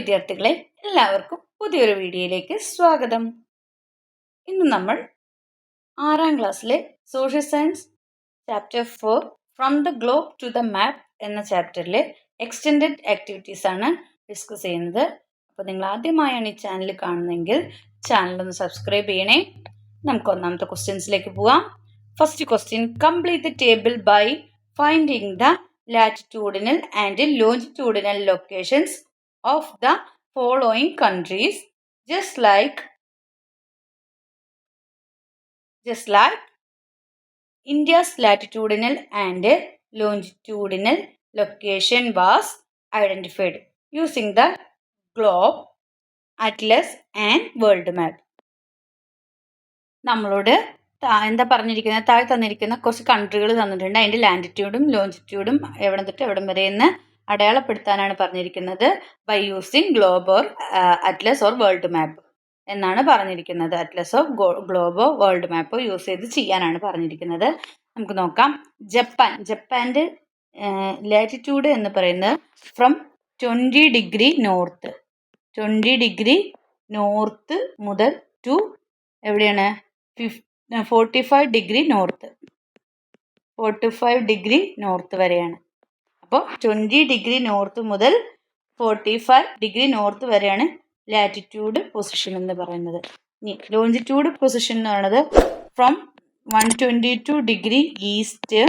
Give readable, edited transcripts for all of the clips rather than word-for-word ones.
വിദ്യാർത്ഥികളെ, എല്ലാവർക്കും പുതിയൊരു വീഡിയോയിലേക്ക് സ്വാഗതം. ഇന്ന് നമ്മൾ 6ാം ക്ലാസ്സിലെ social science chapter 4 from the globe to the map എന്ന ചാപ്റ്ററിലെ എക്സ്റ്റെൻഡഡ് ആക്ടിവിറ്റീസ് ആണ് ഡിസ്കസ് ചെയ്യുന്നത്. അപ്പോൾ നിങ്ങൾ ആദ്യമായാണ് ഈ ചാനൽ കാണുന്നതെങ്കിൽ ചാനലൊന്ന് സബ്സ്ക്രൈബ് ചെയ്യണേ. നമുക്ക് ഒന്നാമത്തെ ക്വസ്റ്റ്യൻസിലേക്ക് പോവാം. First question, complete the table by finding the latitudinal and longitudinal locations of the following countries, just like India's latitudinal and longitudinal location was identified using the globe, atlas and world map. നമ്മളോട് എന്താ പറഞ്ഞിരിക്കുന്നത്, താഴെ തന്നിരിക്കുന്ന കുറച്ച് കൺട്രികൾ തന്നിട്ടുണ്ട്. അതിൻ്റെ ലാൻഡിറ്റ്യൂഡും ലോഞ്ചിറ്റ്യൂഡും എവിടെ തൊട്ട് എവിടം വരെ എന്ന് അടയാളപ്പെടുത്താനാണ് പറഞ്ഞിരിക്കുന്നത്. By using globe or atlas or world map എന്നാണ് പറഞ്ഞിരിക്കുന്നത്. അറ്റ്ലസോ ഗ്ലോബോ വേൾഡ് മാപ്പോ യൂസ് ചെയ്ത് ചെയ്യാനാണ് പറഞ്ഞിരിക്കുന്നത്. നമുക്ക് നോക്കാം. ജപ്പാൻ്റെ ലാറ്റിറ്റ്യൂഡ് എന്ന് പറയുന്നത് ഫ്രം 20 ഡിഗ്രി നോർത്ത് മുതൽ ടു എവിടെയാണ് 45 ഡിഗ്രി നോർത്ത് വരെയാണ്. അപ്പോൾ 20 ഡിഗ്രി നോർത്ത് മുതൽ 45 ഡിഗ്രി നോർത്ത് വരെയാണ് ലാറ്റിറ്റ്യൂഡ് പൊസിഷൻ എന്ന് പറയുന്നത്. ഇനി ലോഞ്ചിറ്റ്യൂഡ് പൊസിഷൻ എന്ന് പറയുന്നത് from 122 degree east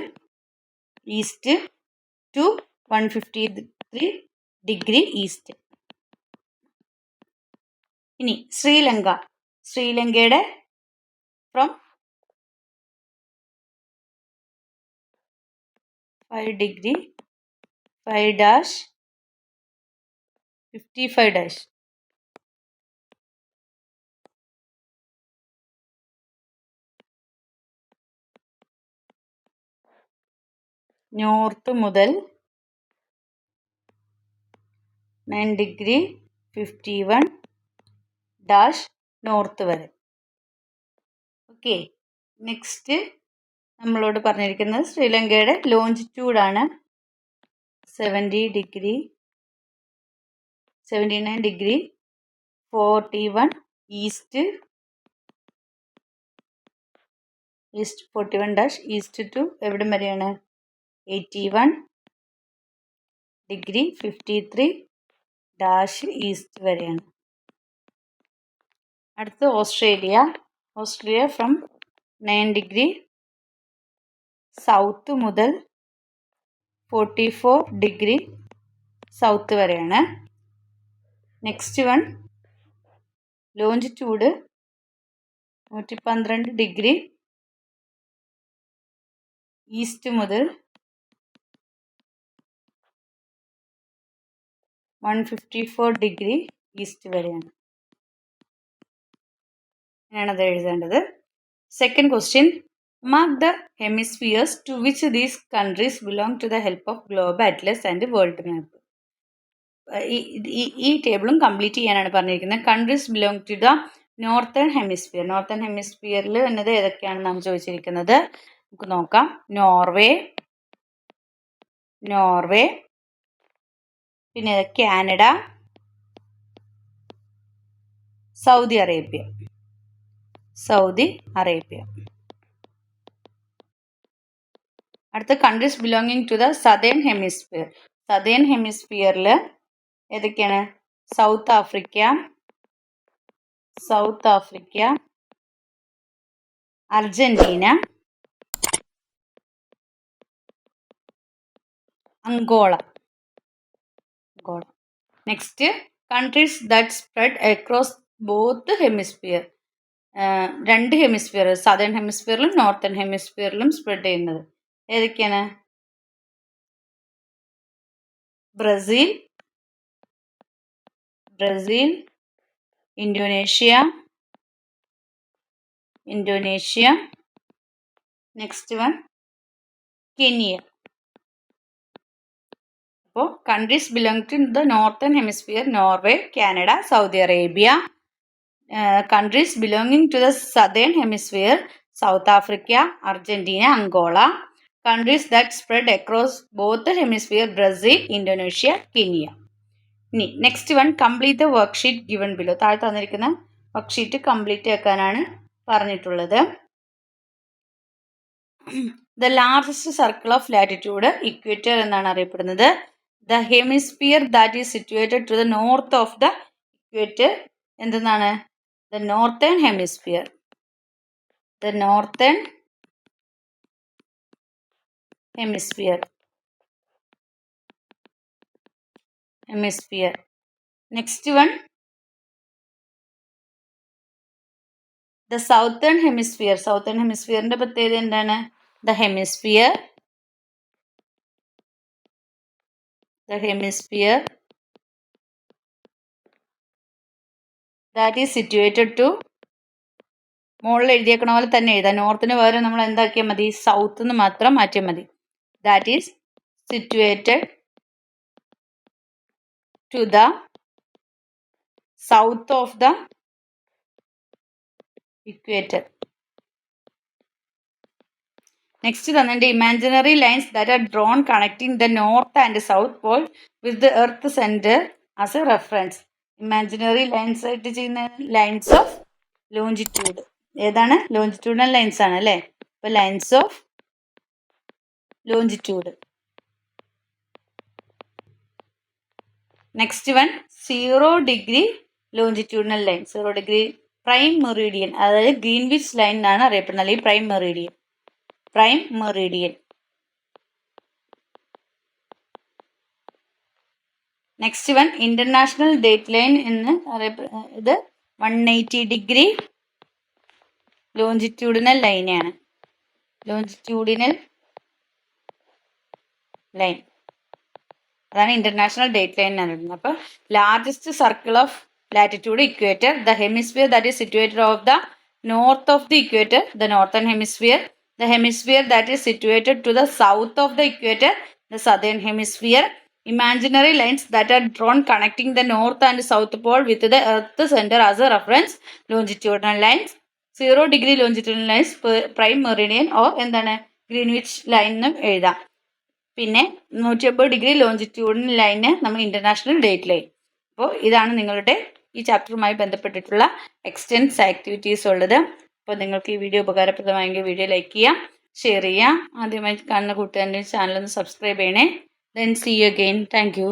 to 153 degree east. ഇനി ശ്രീലങ്കയുടെ ഫ്രം 5-55 നോർത്ത് മുതൽ 9-51 നോർത്ത് വരെ. ഓക്കെ, നെക്സ്റ്റ് നമ്മളോട് പറഞ്ഞിരിക്കുന്നത് ശ്രീലങ്കയുടെ ലോഞ്ചിറ്റ്യൂഡാണ് 79 ഡിഗ്രി 41 ഈസ്റ്റ് 41 ഈസ്റ്റ് ടു എവിടം വരെയാണ് 81 ഡിഗ്രി 53 ഈസ്റ്റ് വരെയാണ്. അടുത്ത് ഓസ്ട്രേലിയ ഫ്രം 9 ഡിഗ്രി സൗത്ത് മുതൽ 44 ഡിഗ്രി സൗത്ത് വരെയാണ്. Next one longitude 112 degree east മുതൽ 154 ഡിഗ്രി ഈസ്റ്റ് വരെയാണ്. അങ്ങനെയാണത് എഴുതേണ്ടത്. Second question, mark the hemispheres to which these countries belong to the help of globe, atlas and world map. ഈ ടേബിളും complete ചെയ്യാനാണ് പറഞ്ഞിരിക്കുന്നത്. Countries belong to the northern ഹെമിസ്ഫിയറിൽ എന്നത് ഏതൊക്കെയാണെന്നാണ് ചോദിച്ചിരിക്കുന്നത്. നമുക്ക് നോക്കാം. നോർവേ, പിന്നെ കാനഡ, സൗദി അറേബ്യ. അടുത്ത countries belonging to the southern ഹെമിസ്ഫിയറിൽ ഏതൊക്കെയാണ്? South Africa, Argentina, Angola. Next, countries that spread across both hemisphere. രണ്ട് ഹെമിസ്ഫിയർ, സദേൺ ഹെമിസ്ഫിയറിലും നോർത്തേൺ ഹെമിസ്ഫിയറിലും സ്പ്രെഡ് ചെയ്യുന്നത് ഏതൊക്കെയാണ്? Brazil, Indonesia. Next one Kenya. അപ്പോൾ countries belong to the northern hemisphere Norway, Canada, Saudi Arabia. Countries belonging to the southern hemisphere South Africa, Argentina, Angola. Countries that spread across both hemisphere Brazil, Indonesia, Kenya. ഇനി next one complete the worksheet given below. താഴെ തന്നിരിക്കുന്ന worksheet complete ആക്കാനാണ് പറഞ്ഞിട്ടുള്ളത്. The largest circle of latitude equator എന്നാണ് അറിയപ്പെടുന്നത്. The hemisphere that is situated to the north of the equator എന്തെന്നാണ്? The northern hemisphere. The northern hemisphere. Next one the southern hemisphere. Southern ഹെമിസ്ഫിയറിന്റെ പ്രത്യേകത എന്താണ്? The hemisphere that is situated to, മുകളിൽ എഴുതിയേക്കണ പോലെ തന്നെ എഴുതാം. നോർത്തിന് പകരം നമ്മൾ എന്താക്കിയാൽ മതി? സൗത്ത് എന്ന് മാത്രം മാറ്റിയാൽ മതി. That is situated to the south of the equator. Next തന്നിട്ട് imaginary lines that are drawn connecting the north and south pole with the earth centre as a reference. Imaginary lines ആയിട്ട് ചെയ്യുന്ന lines of longitude ഏതാണ്? Longitudinal lines ആണ് അല്ലേ? അപ്പോൾ lines of longitude. Next one 0 degree longitudinal line. 0 degree prime meridian, അതായത് Greenwich line എന്നാണ് അറിയപ്പെടുന്നത്, അല്ലെങ്കിൽ prime meridian. Next one international date line എന്ന് അറിയപ്പെടുന്നത്. ഇത് 180 ഡിഗ്രി ലോഞ്ചിറ്റ്യൂഡിനൽ ലൈനാണ്. അതാണ് ഇന്റർനാഷണൽ ഡേറ്റ് ലൈൻ എന്ന് പറയുന്നത്. അപ്പോൾ largest circle of latitude equator, the hemisphere that is situated off the north of the equator, the northern hemisphere. The hemisphere that is situated to the south of the equator, the southern hemisphere. Imaginary lines that are drawn connecting the north and south pole with the earth center as a reference, longitudinal lines. 0 degree longitudinal lines prime meridian or എന്താണ് Greenwich line എന്ന് എഴുതാം. പിന്നെ 180 degree longitudinal line നമ്മൾ international date line. അപ്പോൾ ഇതാണ് നിങ്ങളുടെ ഈ ചാപ്റ്ററുമായി ബന്ധപ്പെട്ടിട്ടുള്ള എക്സ്റ്റൻസ് ആക്ടിവിറ്റീസ് ഉള്ളത്. അപ്പോൾ നിങ്ങൾക്ക് ഈ വീഡിയോ ഉപകാരപ്രദമായെങ്കിൽ വീഡിയോ ലൈക്ക് ചെയ്യാം, ഷെയർ ചെയ്യാം. ആദ്യമായി കാണുന്ന കൂട്ടുകാരുടെ ചാനൽ ഒന്ന് സബ്സ്ക്രൈബ് ചെയ്യണേ. Then see you again. Thank U.